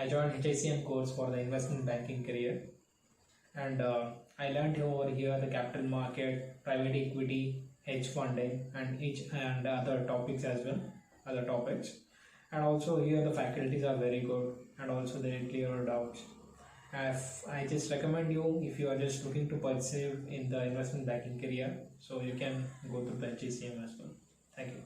I joined HICM course for the investment banking career, and I learned over here the capital market, private equity, hedge funding, and other topics as well, other topics. And also here the faculties are very good, and also they clear your doubts. I just recommend you, if you are just looking to pursue in the investment banking career, so you can go to the HICM as well. Thank you.